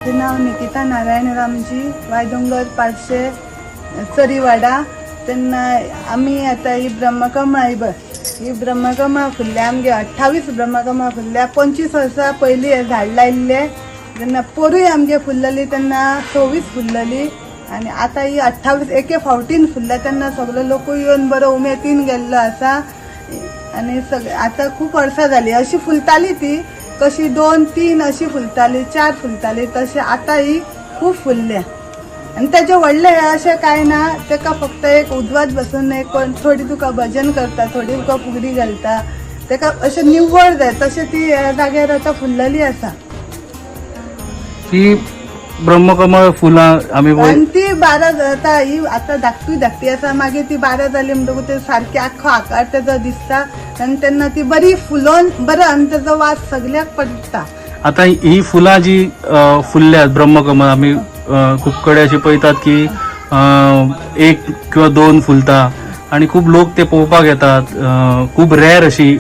माझे नाव निकिता नारायण रामजी, वायदोंगर पारशे चरीवाडा. त्यांना आम्ही आता ही ब्रह्मकमळ फुलल्या आमगे 28 ब्रह्मकमळ फुलल्या. 25 वर्सां पयलीं हे झाड लायिल्ले तेन्ना पोरूय आमगे फुललेली, तेन्ना 24 फुललेली आणि आता ही 28 एके फावटीन फुलल्या. तेन्ना सगळे लोक येवन बरो उमेदीन गेल्लो आसा आणि आता खूप वर्सां जाली. अशी फुलताली ती कशी 2-3 अशी फुलताली, 4 फुलताली, तशी आता ही खूप फुलल्या. आणि त्याचे व्हडले अशें काय ना, तेका फक्त एक उजवात बसून एक थोडी तुका भजन करता, थोडी तुका फुगडी घालता, तेका अशें निवळ जाय तशें ती जाग्यार आता फुललेली आसा. ती ब्रह्मकमळ फुलां आमी आणि ती 12 जाता, ही आता धाकटी आसा. मागीर ती 12 जाली म्हणटकूच ते सारखे आख्खो आकार तेजो दिसता आणि तेन्ना ती बरी फुलोन बरं आणि तेजो वास सगळ्याक पडटा. आता ही फुलां जी फुलल्यात ब्रह्मकमळ, आमी खूप कडे अशी पळयतात की 1 किंवा 2 फुलता आणि खूप लोक ते पळोवपाक येतात. खूप रेअर अशी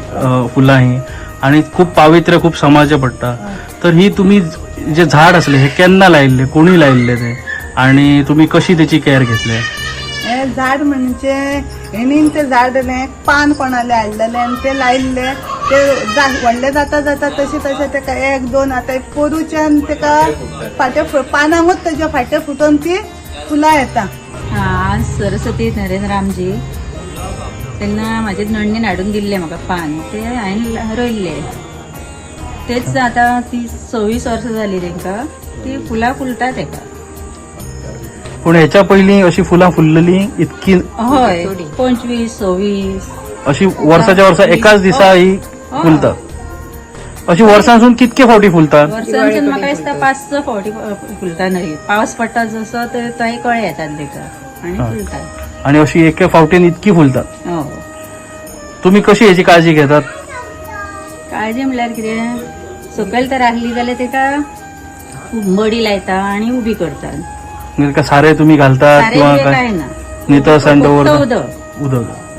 फुलां ही आणि खूप पावित्र्य खूप समाज पडटा. तर ही तुम्ही जे झाड असले हे केन्ना लायिल्ले, कोणी लायिल्ले ते आणि तुम्ही कशी त्याची केअर घेतले? हे झाड म्हणजे हेणीन ते झाड पान कोणाले हाडलेले आणि ते लायिल्ले. ते व्हडले जाता तशें तेका 1-2 आता पोरूच्यान तेका फाटे पानांगूच तेज्या फाटे फुटोन ती फुलां येता. आज सरस्वती नरेंद्र रामजी तेन्ना म्हाजे नण्णीन हाडून दिल्ले म्हाका पान, ते हांवें रोयल्ले. तेच आता ती 26 वर्सां जाली तेंका, ती फुलां फुलता तेका. पण ह्याच्या पहिली अशी फुलां फुललेली इतकी? हय, 25-26 अशी वर्षाच्या वर्सा एकाच दिसा ही फुलता. अशी वर्सांसून कितके फावटी फुलतात? वर्सांसून म्हाका दिसता 5-6 फावटी फुलता. न्हय पावस पडटा जसो थंय कळे येतात तेका आनी फुलतात. आणि अशी एके फावटीन इतकी फुलतात. हो. तुम्ही कशी याची काळजी घेतात? काळजी म्हणल्यार कितें, सकयल तर आहली जाल्यार तेका मडी लायता आनी उबी करतात. सारे तुम्ही घालतात सारें किंवा काय काय ना, नितळ सांडोवर उदक उदक